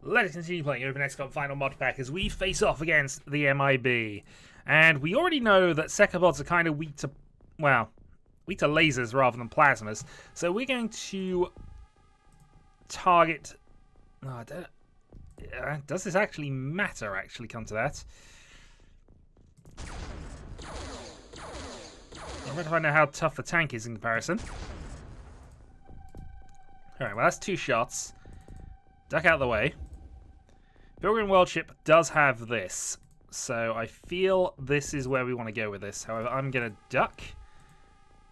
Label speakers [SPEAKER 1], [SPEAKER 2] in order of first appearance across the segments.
[SPEAKER 1] Let us continue playing Open XCOM Final Mod Pack as we face off against the MIB. And we already know that Secapods are kind of weak to, well, weak to lasers rather than plasmas. So we're going to target... Oh, does this actually matter, come to that? I'm going to find out how tough the tank is in comparison. Alright, well that's 2 shots. Duck out of the way. Pilgrim World Ship does have this, so I feel this is where we want to go with this. However, I'm going to duck,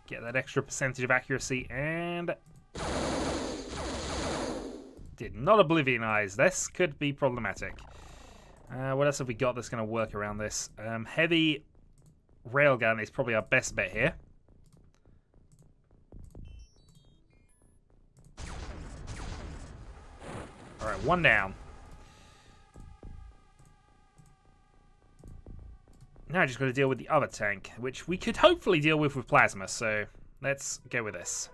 [SPEAKER 1] get that extra percentage of accuracy, and did not oblivionize. This could be problematic. What else have we got that's going to work around this? Heavy railgun is probably our best bet here. Alright, 1 down. Now I just got to deal with the other tank, which we could hopefully deal with plasma, so let's go with this.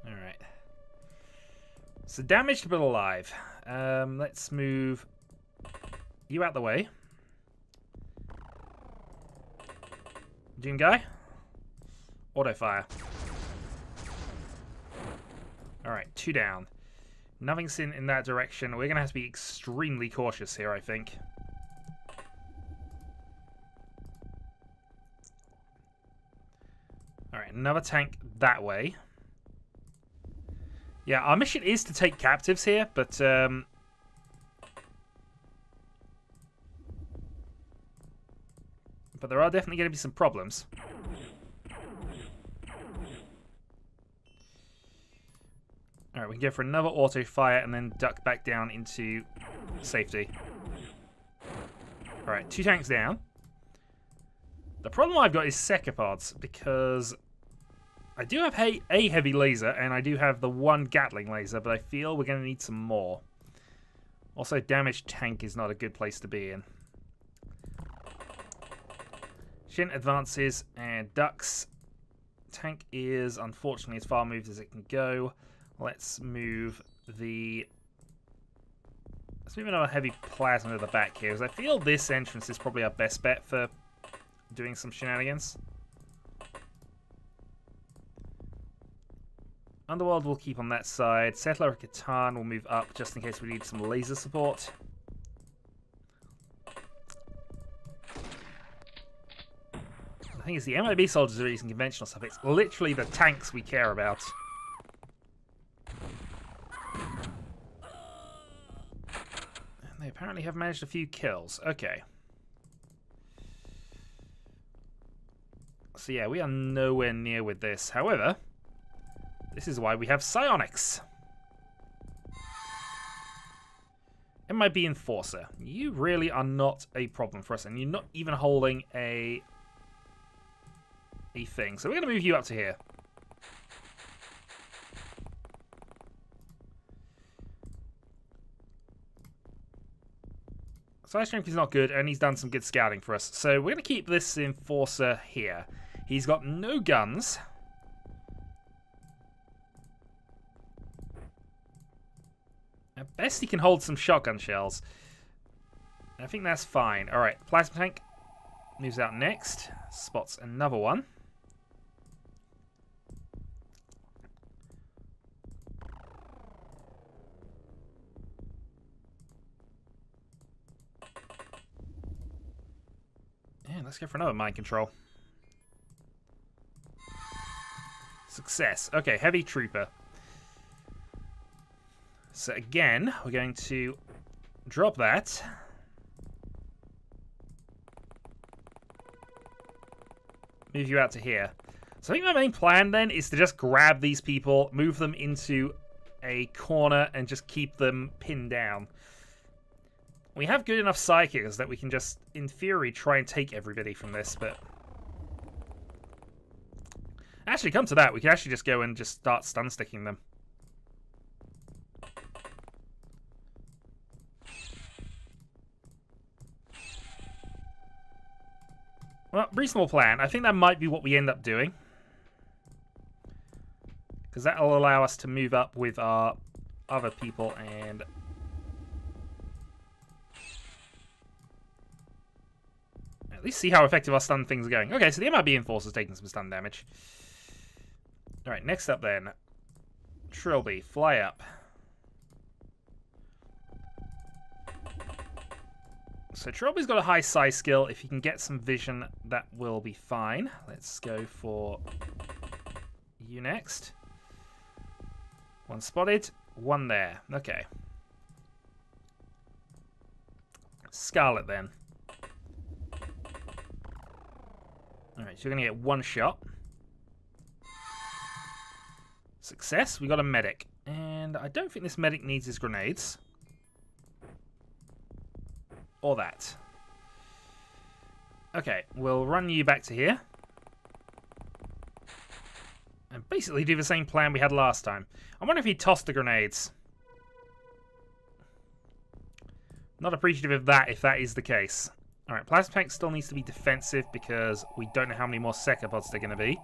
[SPEAKER 1] Alright. So damaged but alive. Let's move you out the way. Doom guy. Auto fire. Alright, 2 down. Nothing's in that direction. We're going to have to be extremely cautious here, I think. Alright, another tank that way. Yeah, our mission is to take captives here, but... but there are definitely going to be some problems. Alright, we can go for another auto fire and then duck back down into safety. Alright, 2 tanks down. The problem I've got is Secapods, because I do have a heavy laser and I do have the 1 Gatling laser, but I feel we're going to need some more. Also, damaged tank is not a good place to be in. Shin advances and ducks. Tank is, unfortunately, as far moved as it can go. Let's move another heavy plasma to the back here, because I feel this entrance is probably our best bet for doing some shenanigans. Underworld will keep on that side. Settler of Catan will move up just in case we need some laser support. The thing is, the MIB soldiers are using conventional stuff. It's literally the tanks we care about. They apparently have managed a few kills. Okay. So yeah, we are nowhere near with this. However, this is why we have psionics. MIB Enforcer. You really are not a problem for us, and you're not even holding a thing. So we're going to move you up to here. Side strength is not good, and he's done some good scouting for us. So we're going to keep this Enforcer here. He's got no guns. At best, he can hold some shotgun shells. I think that's fine. Alright, plasma tank moves out next. Spots another one. Yeah, let's go for another mind control. Success. Okay, heavy trooper. So again, we're going to drop that. Move you out to here. So I think my main plan then is to just grab these people, move them into a corner, and just keep them pinned down. We have good enough psychics that we can just, in theory, try and take everybody from this, but... Actually, come to that, we can actually just go and just start stun-sticking them. Well, reasonable plan. I think that might be what we end up doing. Because that'll allow us to move up with our other people and... at least see how effective our stun things are going. Okay, so the MIB Enforcer's taking some stun damage. Alright, next up then. Trilby, fly up. So Trilby's got a high size skill. If he can get some vision, that will be fine. Let's go for you next. One spotted, one there. Okay. Scarlet then. Alright, so you're going to get one shot. Success. We got a medic. And I don't think this medic needs his grenades. Or that. Okay, we'll run you back to here. And basically do the same plan we had last time. I wonder if he tossed the grenades. Not appreciative of that if that is the case. Alright, Plasma Tank still needs to be defensive because we don't know how many more Secapods they're going to be.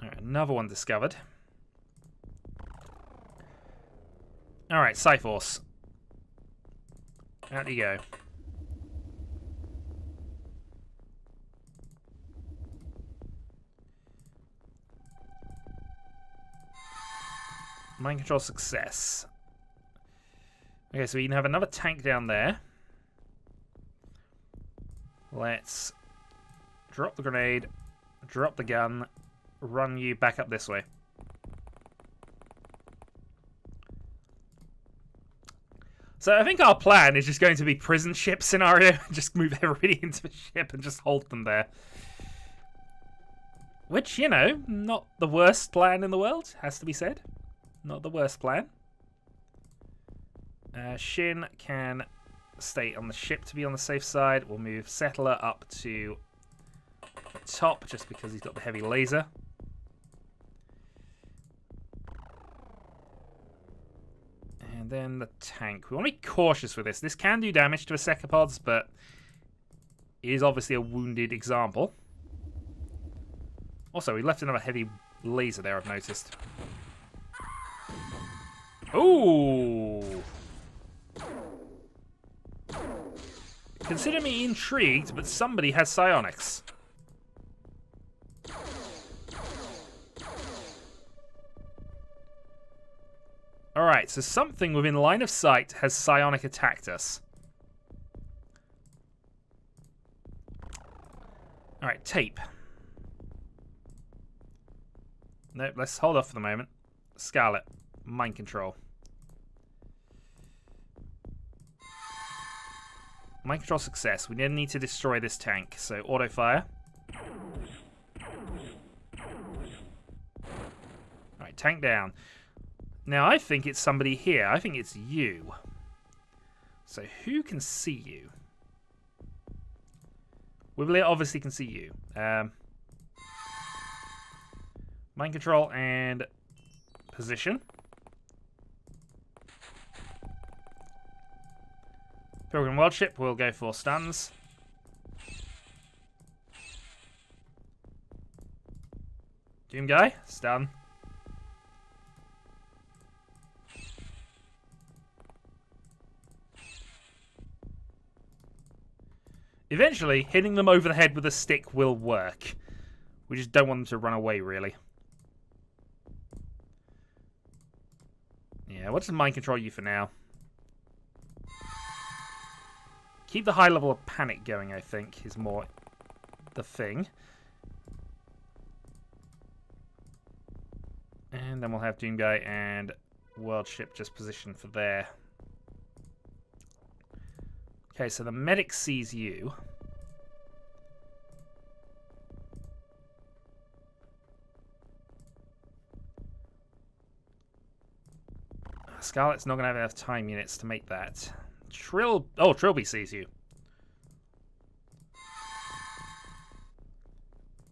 [SPEAKER 1] Alright, another one discovered. Alright, Cyforce. Out you go. Mind control success. Okay, so we can have another tank down there. Let's drop the grenade, drop the gun, run you back up this way. So I think our plan is just going to be prison ship scenario. Just move everybody into the ship and just hold them there. Which, you know, not the worst plan in the world, has to be said. Not the worst plan. Shin can stay on the ship to be on the safe side. We'll move Settler up to the top just because he's got the heavy laser. And then the tank. We want to be cautious with this. This can do damage to the Secapods, but it is obviously a wounded example. Also, we left another heavy laser there, I've noticed. Ooh! Consider me intrigued, but somebody has psionics. Alright, so something within line of sight has psionic attacked us. Alright, tape. Nope, let's hold off for the moment. Scarlet, mind control. Mind control success. We then need to destroy this tank, so auto fire. Alright, tank down. Now, I think it's somebody here. I think it's you. So, who can see you? Wibbly obviously can see you. Mind control and position. Pilgrim World Ship will go for stuns. Doom Guy, stun. Eventually, hitting them over the head with a stick will work. We just don't want them to run away, really. Yeah, we'll just mind control you for now. Keep the high level of panic going, I think, is more the thing. And then we'll have Doom Guy and World Ship just positioned for there. Okay, so the medic sees you. Scarlet's not going to have enough time units to make that. Trilby sees you.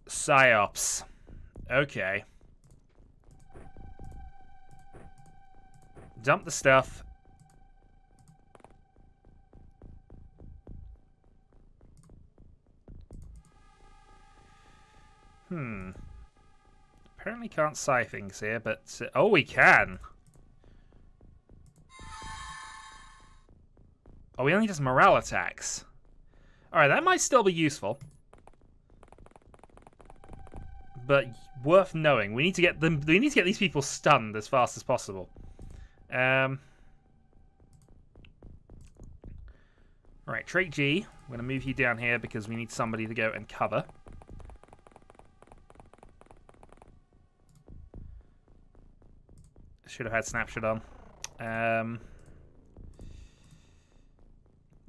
[SPEAKER 1] Psyops. Okay. Dump the stuff. Apparently can't psi things here, but... oh, we can! Oh, we only just morale attacks. Alright, that might still be useful. But worth knowing. We need to get them. We need to get these people stunned as fast as possible. Right, trait G. We're going to move you down here because we need somebody to go and cover. Should have had snapshot on.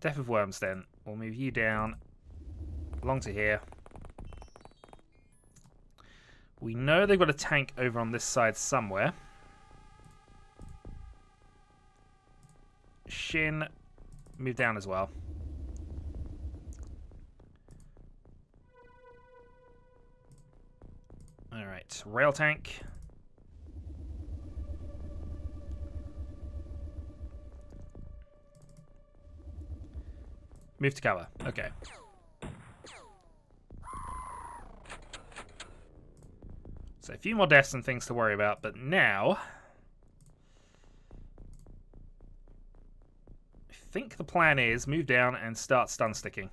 [SPEAKER 1] Death of Worms then. We'll move you down along to here. We know they've got a tank over on this side somewhere. Shin, move down as well. Alright, rail tank. Move to cover. Okay. So a few more deaths and things to worry about, but now... I think the plan is move down and start stun sticking.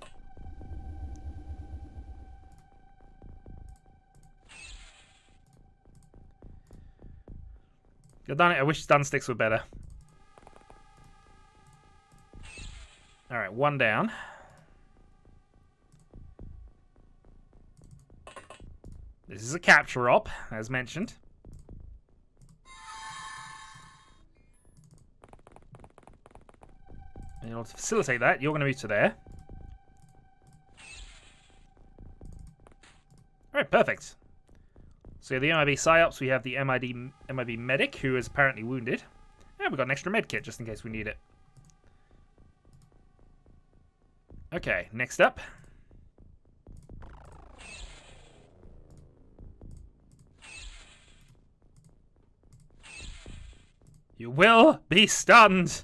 [SPEAKER 1] Good done it. I wish stun sticks were better. Alright, one down. This is a capture op, as mentioned. And in order to facilitate that, you're going to move to there. Alright, perfect. So the MIB PsyOps, we have the MIB Medic, who is apparently wounded. And we've got an extra med kit, just in case we need it. Okay, next up. You will be stunned!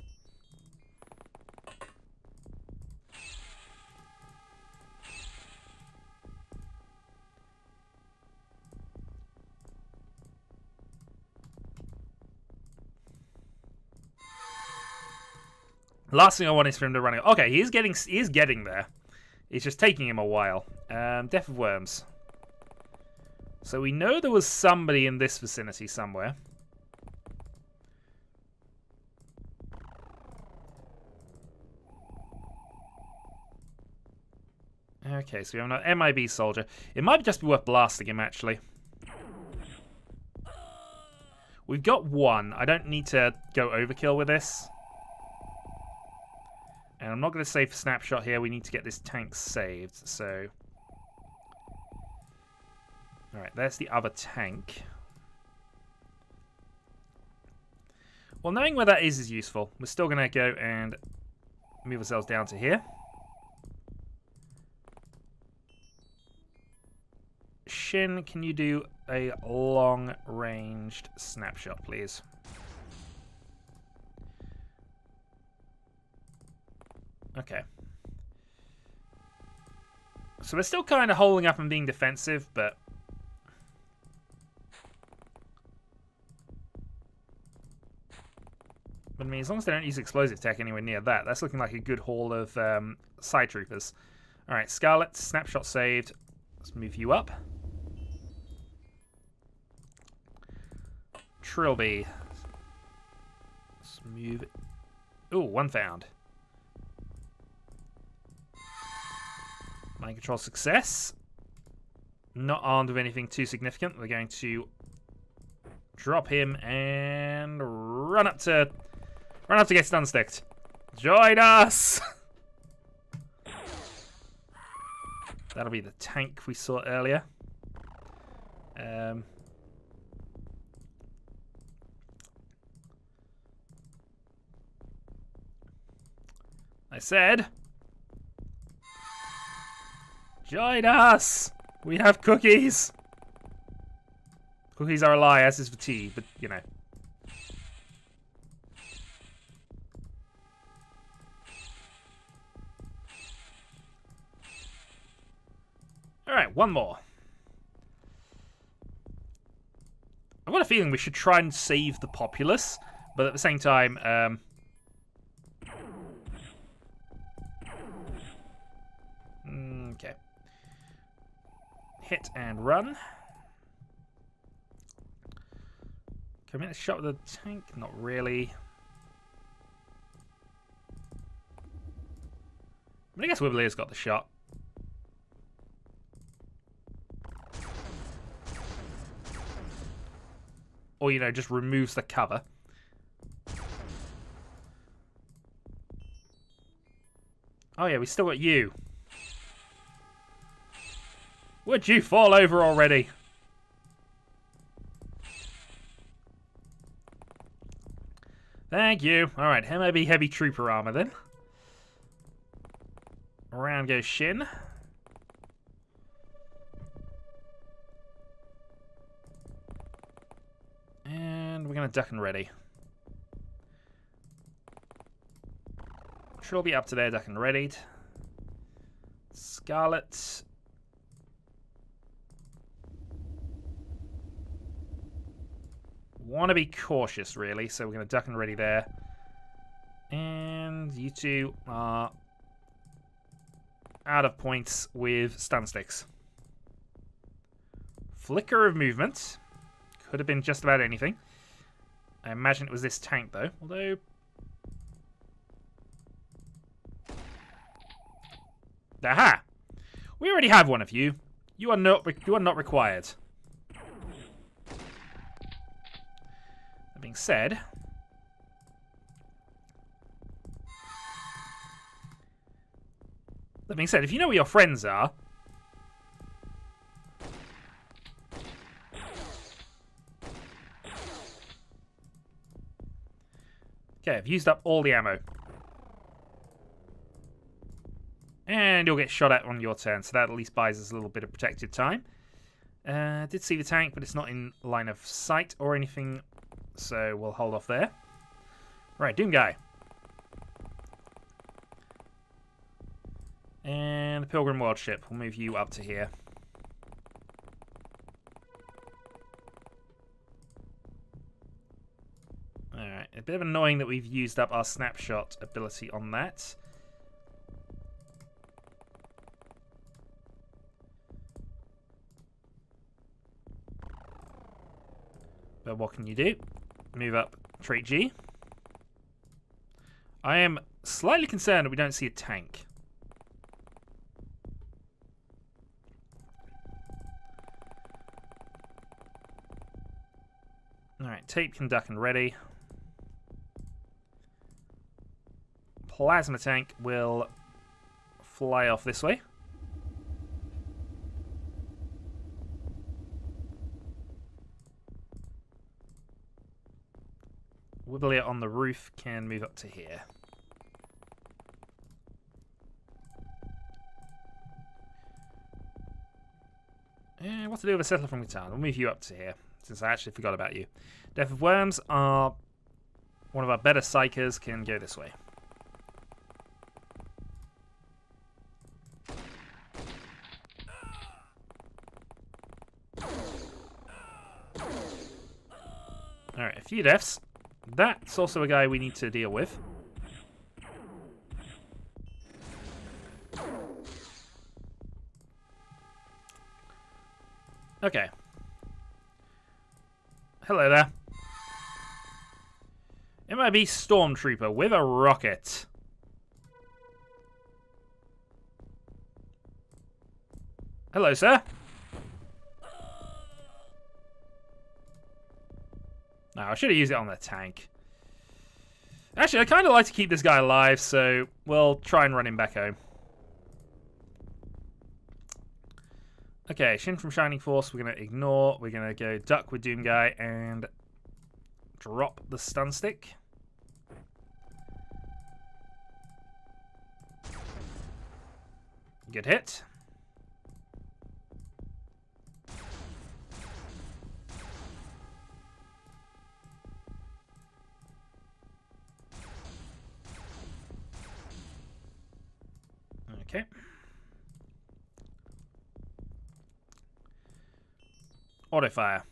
[SPEAKER 1] Last thing I want is for him to run it. Okay, he is getting there. It's just taking him a while. Death of Worms. So we know there was somebody in this vicinity somewhere. Okay, so we have an MIB soldier. It might just be worth blasting him, actually. We've got one. I don't need to go overkill with this. And I'm not going to save for snapshot here. We need to get this tank saved, so... Alright, there's the other tank. Well, knowing where that is useful. We're still going to go and move ourselves down to here. Shin, can you do a long-ranged snapshot, please? Okay. So we're still kind of holding up and being defensive, but... I mean, as long as they don't use explosive tech anywhere near that, that's looking like a good haul of side troopers. Alright, Scarlet, snapshot saved. Let's move you up. Trilby. Let's move it. Ooh, one found. Mind control success. Not armed with anything too significant. We're going to drop him and run up to get stun sticked. Join us. That'll be the tank we saw earlier. I said, join us! We have cookies! Cookies are a lie, as is for tea, but, you know. Alright, one more. I've got a feeling we should try and save the populace, but at the same time, okay. Hit and run. Can we get a shot with the tank? Not really. I guess Wibblier's got the shot. Or, you know, just removes the cover. Oh yeah, we still got you. Would you fall over already? Thank you. Alright, MOB heavy trooper armor then. Around goes Shin. And we're going to duck and ready. Should all be up to there, duck and readied. Scarlet. Want to be cautious, really, so we're going to duck and ready there. And you two are out of points with stun sticks. Flicker of movement. Could have been just about anything. I imagine it was this tank, though. Although... Aha! We already have one of you. You are not required. That being said... if you know where your friends are... Okay, I've used up all the ammo. And you'll get shot at on your turn, so that at least buys us a little bit of protected time. Did see the tank, but it's not in line of sight or anything, so we'll hold off there. Right, Doom Guy. And the Pilgrim World Ship. We'll move you up to here. Alright, a bit of annoying that we've used up our snapshot ability on that. But what can you do? Move up trait G. I am slightly concerned that we don't see a tank. Alright, tape can duck and ready. Plasma tank will fly off this way. Wibblier on the roof can move up to here. And what to do with a settler from Catan? We'll move you up to here, since I actually forgot about you. Death of Worms are one of our better psychers, can go this way. Alright, a few deaths. That's also a guy we need to deal with. Okay. Hello there. MIB Stormtrooper with a rocket. Hello, sir. No, I should have used it on the tank. Actually, I kind of like to keep this guy alive, so we'll try and run him back home. Okay, Shin from Shining Force, we're going to ignore. We're going to go duck with Doom Guy and drop the stun stick. Good hit. Okay. Auto fire.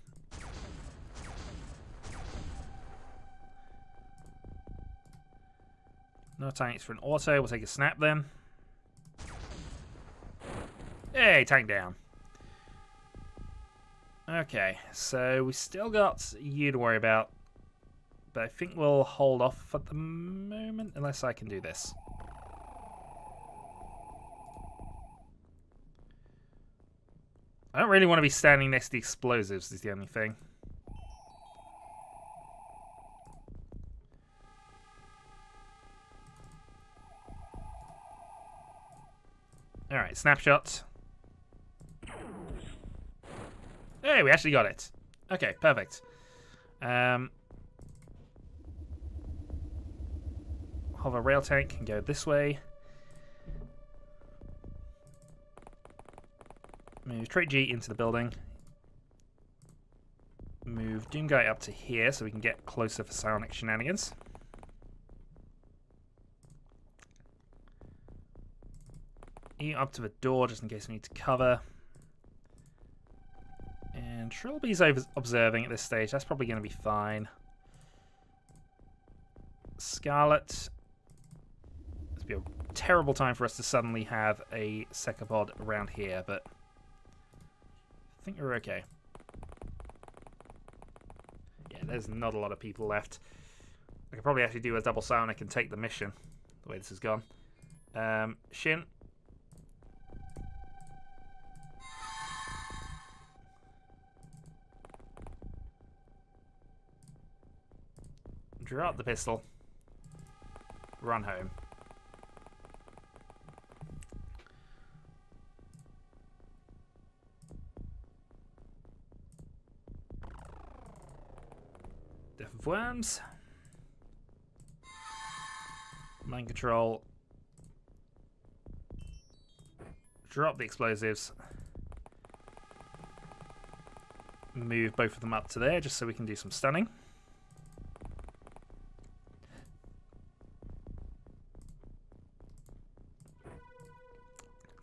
[SPEAKER 1] No tanks for an auto. We'll take a snap then. Hey, tank down. Okay, so we still got you to worry about. But I think we'll hold off at the moment, unless I can do this. I don't really want to be standing next to the explosives, is the only thing. Alright, snapshot. Hey, we actually got it. Okay, perfect. Hover rail tank can go this way. Move trait G into the building. Move Doom Guy up to here so we can get closer for psionic shenanigans. E up to the door just in case we need to cover. And Trilby's observing at this stage. That's probably going to be fine. Scarlet. It's be a terrible time for us to suddenly have a Secapod around here, but I think we're okay. Yeah, there's not a lot of people left. I could probably actually do a double psionic and take the mission, the way this has gone. Shin. Draw out the pistol. Run home. Death of Worms. Mind control. Drop the explosives. Move both of them up to there just so we can do some stunning.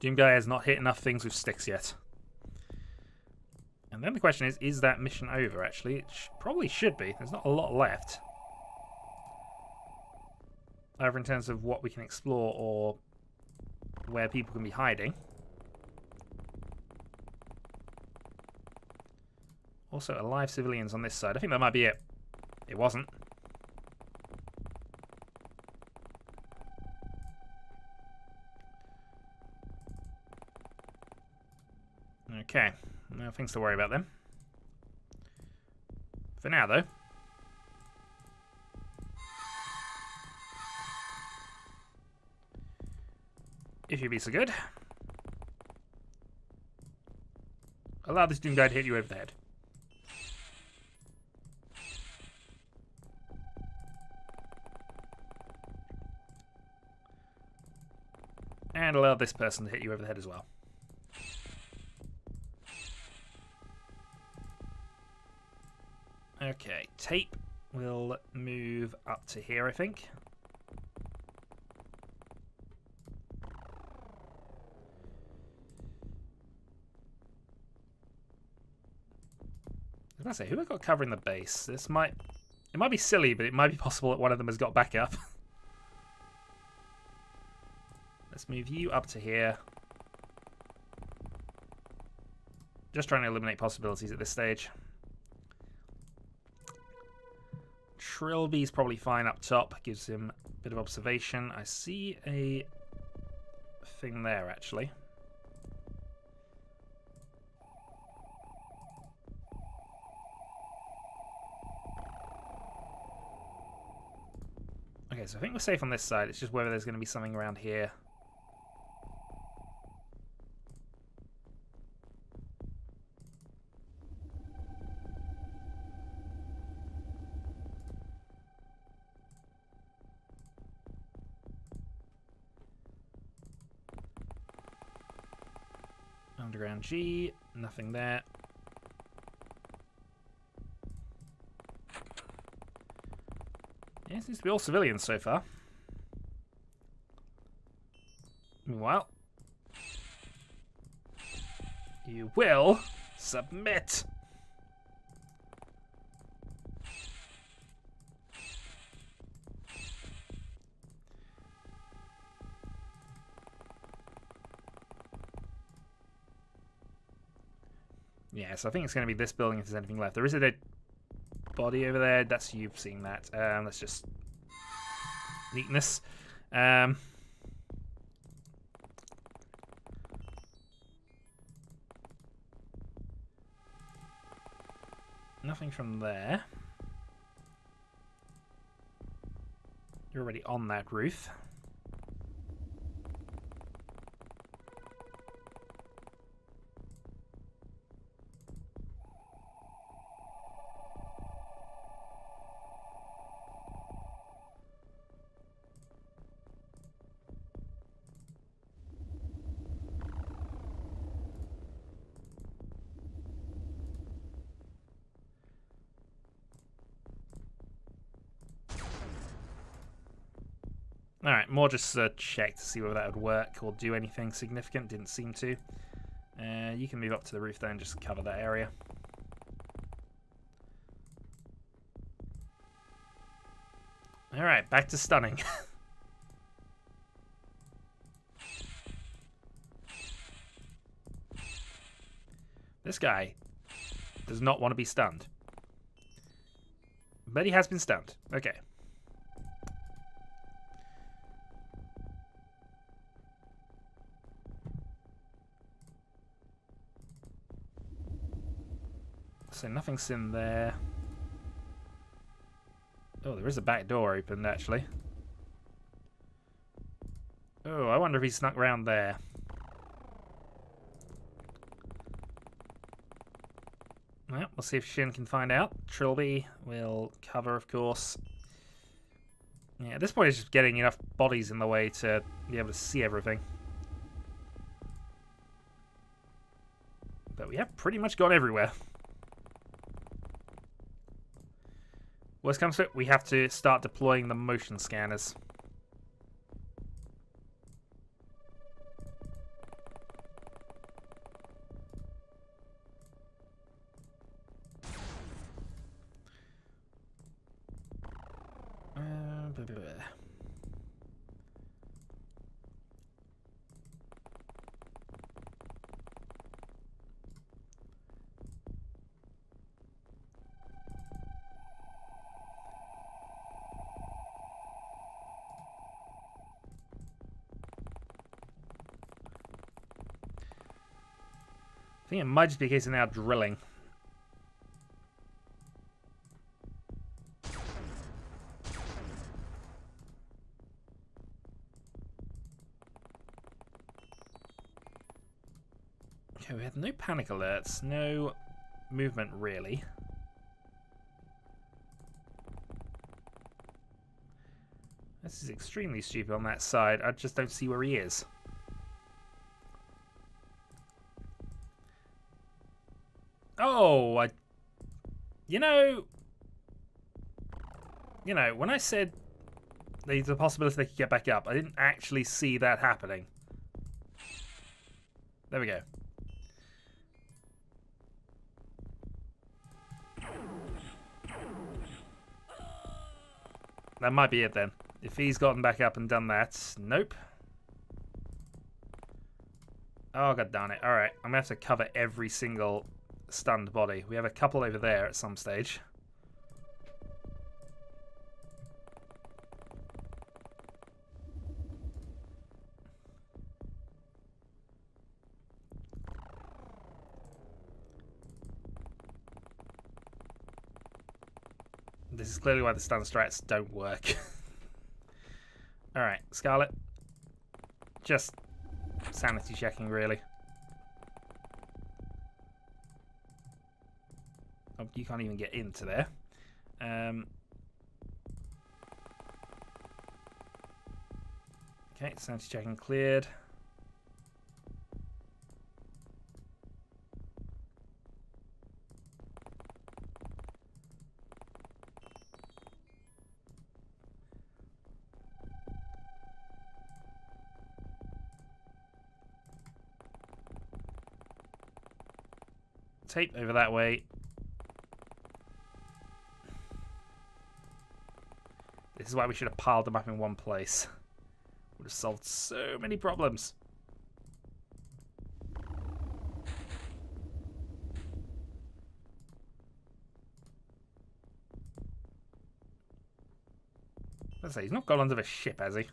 [SPEAKER 1] Doom Guy has not hit enough things with sticks yet. And then the question is that mission over, actually? It probably should be. There's not a lot left. Either in terms of what we can explore or where people can be hiding. Also, alive civilians on this side. I think that might be it. It wasn't. Okay, no things to worry about then. For now, though. If you'd be so good. Allow this Doom Guy to hit you over the head. And allow this person to hit you over the head as well. Okay, tape will move up to here, I think. I was going to say, who have I got covering the base? It might be silly, but it might be possible that one of them has got backup. Let's move you up to here. Just trying to eliminate possibilities at this stage. Trilby's probably fine up top. Gives him a bit of observation. I see a thing there, actually. Okay, so I think we're safe on this side. It's just whether there's going to be something around here. Underground G, nothing there. Yeah, it seems to be all civilians so far. Meanwhile, you will submit. Yeah, so I think it's going to be this building if there's anything left. There is a dead body over there. That's you've seen that. Let's just neatness. Nothing from there. You're already on that roof. Alright, more just check to see whether that would work or do anything significant. Didn't seem to. You can move up to the roof there and just cover that area. Alright, back to stunning. This guy does not want to be stunned. But he has been stunned. Okay. So nothing's in there. Oh, there is a back door opened, actually. Oh, I wonder if he snuck around there. Well, we'll see if Shin can find out. Trilby will cover, of course. Yeah, at this point, it's just getting enough bodies in the way to be able to see everything. But we have pretty much gone everywhere. Worst comes to it, we have to start deploying the motion scanners. I think it might just be a case of now drilling. Okay, we had no panic alerts, no movement really. This is extremely stupid on that side. I just don't see where he is. Oh, you know, when I said there's a possibility they could get back up, I didn't actually see that happening. There we go. That might be it then. If he's gotten back up and done that, nope. Oh, god darn it. Alright, I'm going to have to cover every single stunned body. We have a couple over there at some stage. This is clearly why the stun strats don't work. Alright, Scarlet. Just sanity checking, really. Oh, you can't even get into there. Okay, sanity checking cleared. Tape over that way. This is why we should have piled them up in one place. Would have solved so many problems. Let's say he's not gone under the ship, has he?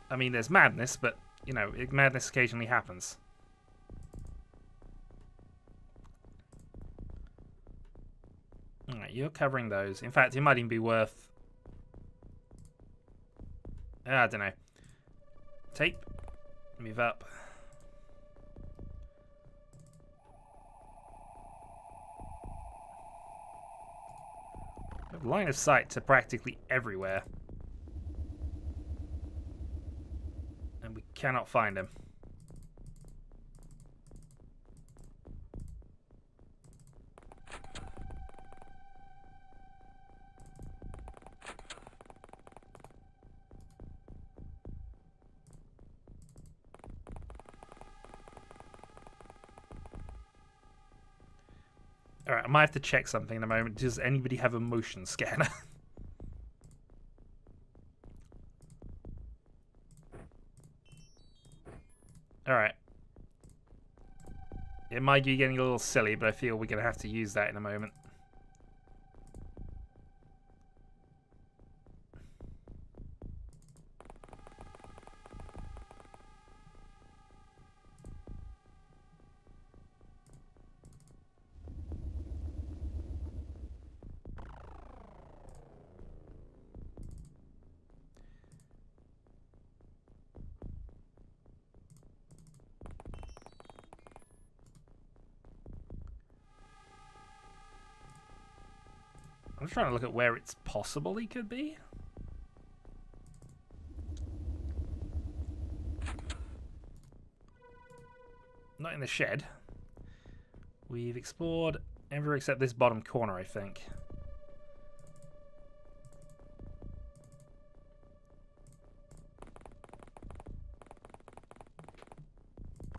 [SPEAKER 1] I mean, there's madness, but, you know, madness occasionally happens. Alright, you're covering those. In fact, it might even be worth... I don't know. Tape. Move up. Line of sight to practically everywhere. And we cannot find him. Alright, I might have to check something in a moment. Does anybody have a motion scanner? Alright. It might be getting a little silly, but I feel we're going to have to use that in a moment. I'm trying to look at where it's possible he could be. Not in the shed. We've explored everywhere except this bottom corner, I think.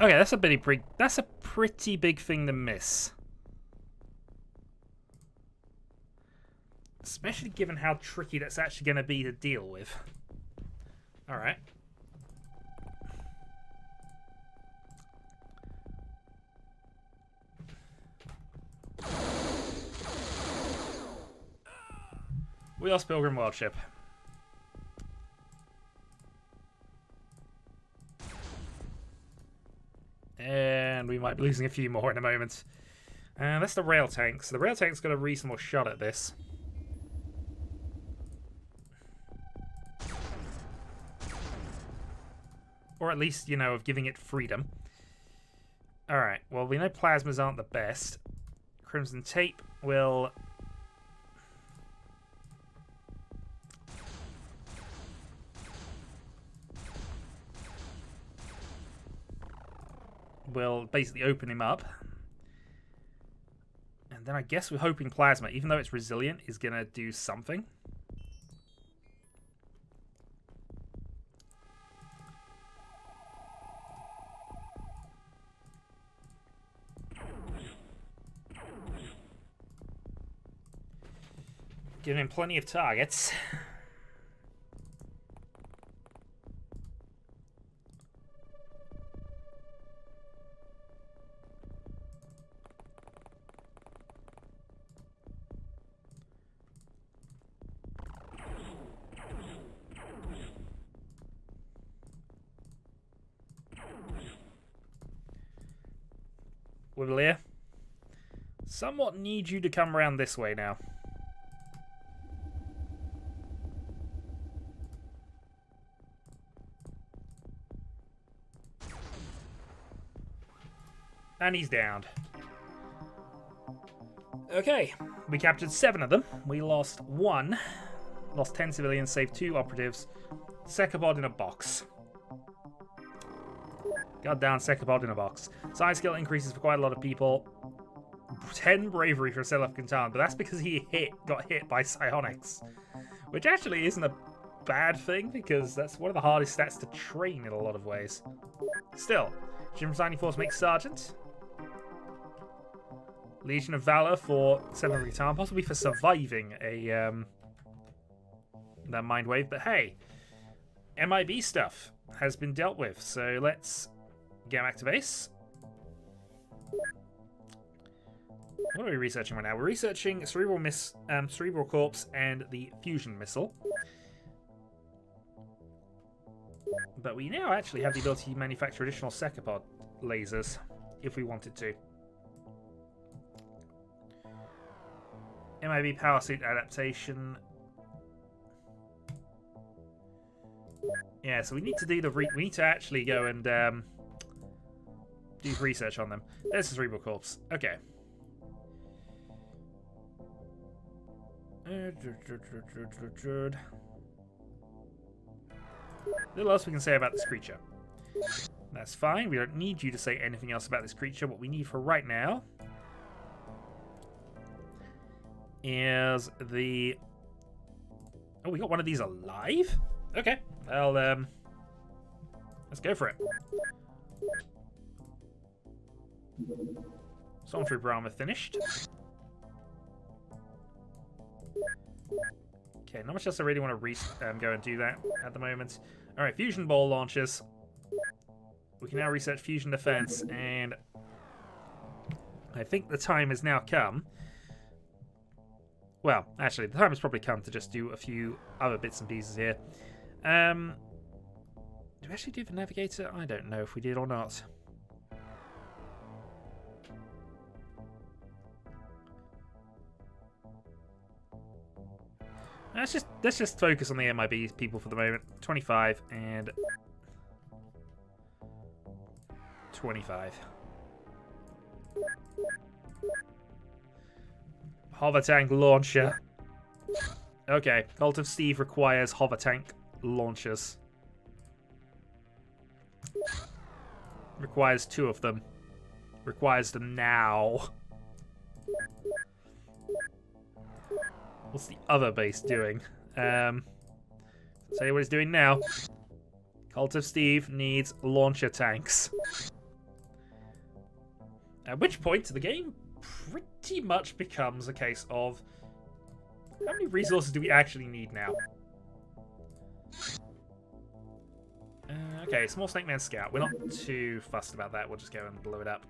[SPEAKER 1] Okay, that's a pretty big thing to miss. Especially given how tricky that's actually going to be to deal with. Alright. We lost Pilgrim World Ship. And we might be losing a few more in a moment. That's the rail tank. So the rail tank's got a reasonable shot at this. Or at least, you know, of giving it freedom. Alright, well, we know plasmas aren't the best. Crimson tape will... will basically open him up. And then I guess we're hoping plasma, even though it's resilient, is going to do something. Give him plenty of targets. Wivalier, somewhat need you to come around this way now. And he's downed. Okay, we captured 7 of them. We lost 1. Lost 10 civilians, saved 2 operatives. Secapod in a box. Goddamn Secapod in a box. Science skill increases for quite a lot of people. 10 bravery for Selef Kantan, but that's because he got hit by psionics. Which actually isn't a bad thing, because that's one of the hardest stats to train in a lot of ways. Still, Jim from Signing Force makes Sergeant. Legion of Valor for 7 Kantan, possibly for surviving a that mind wave, but hey, MIB stuff has been dealt with, so let's get back to base. What are we researching right now? We're researching Cerebral Corpse and the Fusion Missile. But we now actually have the ability to manufacture additional Secapod lasers, if we wanted to. MIB power suit adaptation. Yeah, so we need to do we need to actually go and do research on them. There's the Cerebral Corpse. Okay. Little else we can say about this creature. That's fine. We don't need you to say anything else about this creature. What we need for right now is the... Oh, we got one of these alive? Okay. Well, let's go for it. Stormtrooper armor finished. Okay, not much else I really want to go and do that at the moment. Alright, fusion ball launchers. We can now research fusion defense, and I think the time has now come. Well, actually, the time has probably come to just do a few other bits and pieces here. Do we actually do the navigator? I don't know if we did or not. Let's just focus on the MIB people for the moment. 25 and 25. Hover tank launcher. Okay, Cult of Steve requires hover tank launchers. Requires 2 of them. Requires them now. What's the other base doing? Tell you what it's doing now. Cult of Steve needs launcher tanks. At which point the game pretty much becomes a case of how many resources do we actually need now? Okay, small Snake Man Scout. We're not too fussed about that. We'll just go and blow it up.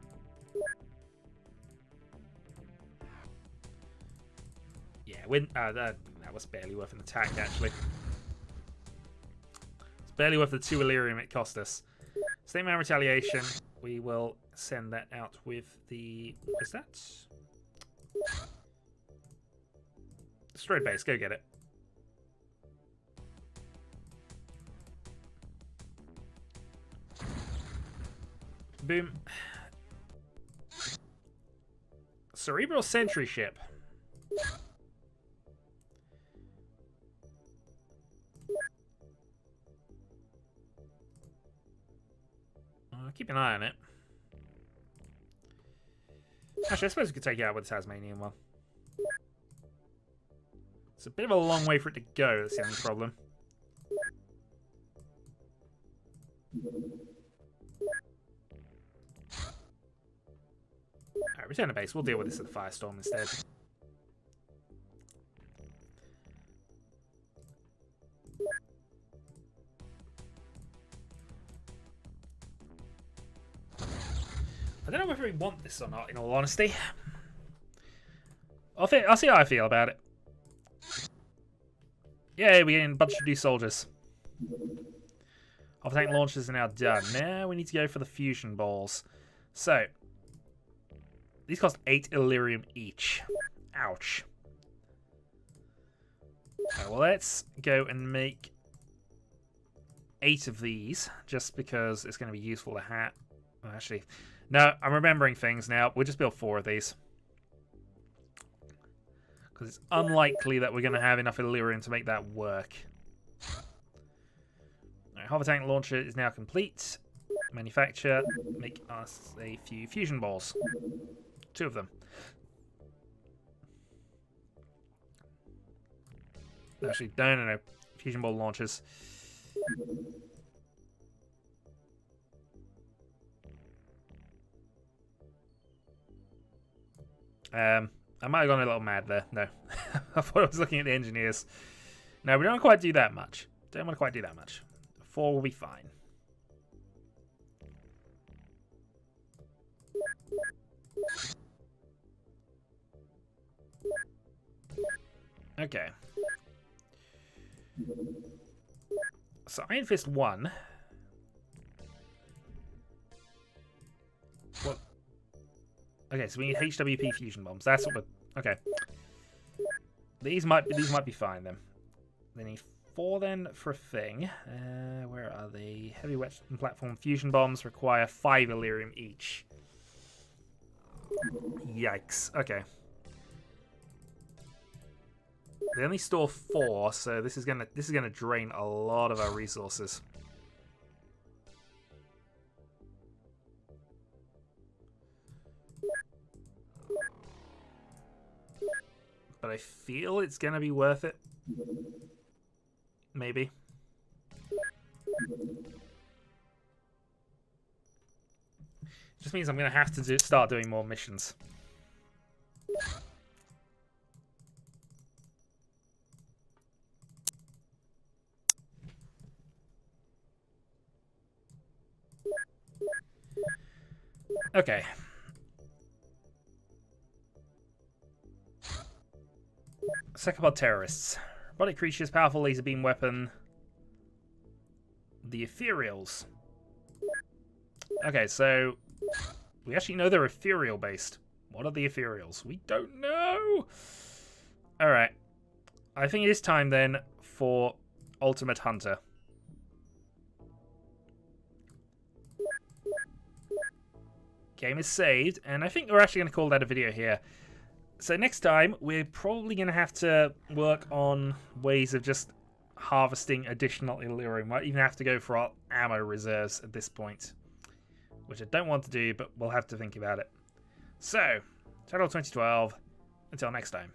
[SPEAKER 1] Yeah, that was barely worth an attack, actually. It's barely worth the 2 Illyrium it cost us. Snake Man Retaliation. We will send that out with the... What is that? Destroyed base. Go get it. Boom. Cerebral Sentry Ship. Keep an eye on it. Actually, I suppose we could take it out with the Tasmanian one. It's a bit of a long way for it to go, that's the only problem. Alright, return to base. We'll deal with this at the Firestorm instead. I don't know whether we want this or not, in all honesty. I'll see how I feel about it. Yay, we're getting a bunch of new soldiers. Hover tank launchers are now done. Now we need to go for the fusion balls. So, these cost 8 Illyrium each. Ouch. Right, well, let's go and make 8 of these, just because it's going to be useful to have. Well, actually... No, I'm remembering things now. We'll just build 4 of these. Because it's unlikely that we're going to have enough Illyrium to make that work. Right, hover tank launcher is now complete. Manufacture. Make us a few fusion balls. 2 of them. Actually, no. Fusion ball launchers. I might have gone a little mad there. No. I thought I was looking at the engineers. No, we don't quite do that much. Don't want to quite do that much. 4 will be fine. Okay. So Iron Fist 1. What? Okay, so we need HWP fusion bombs. That's what we're... Okay. These might be fine then. They need 4 then for a thing. Where are they? Heavy weapon platform fusion bombs require 5 Illyrium each. Yikes. Okay. They only store 4, so this is gonna drain a lot of our resources. But I feel it's gonna be worth it. Maybe. Just means I'm gonna have to start doing more missions. Okay. Second terrorists. Robotic creatures, powerful laser beam weapon. The ethereals. Okay, so we actually know they're ethereal based. What are the ethereals? We don't know. Alright. I think it is time then for Ultimate Hunter. Game is saved, and I think we're actually going to call that a video here. So next time, we're probably going to have to work on ways of just harvesting additional Illyrium. Might even have to go for our ammo reserves at this point, which I don't want to do, but we'll have to think about it. So, Shadowhawk 2012, until next time.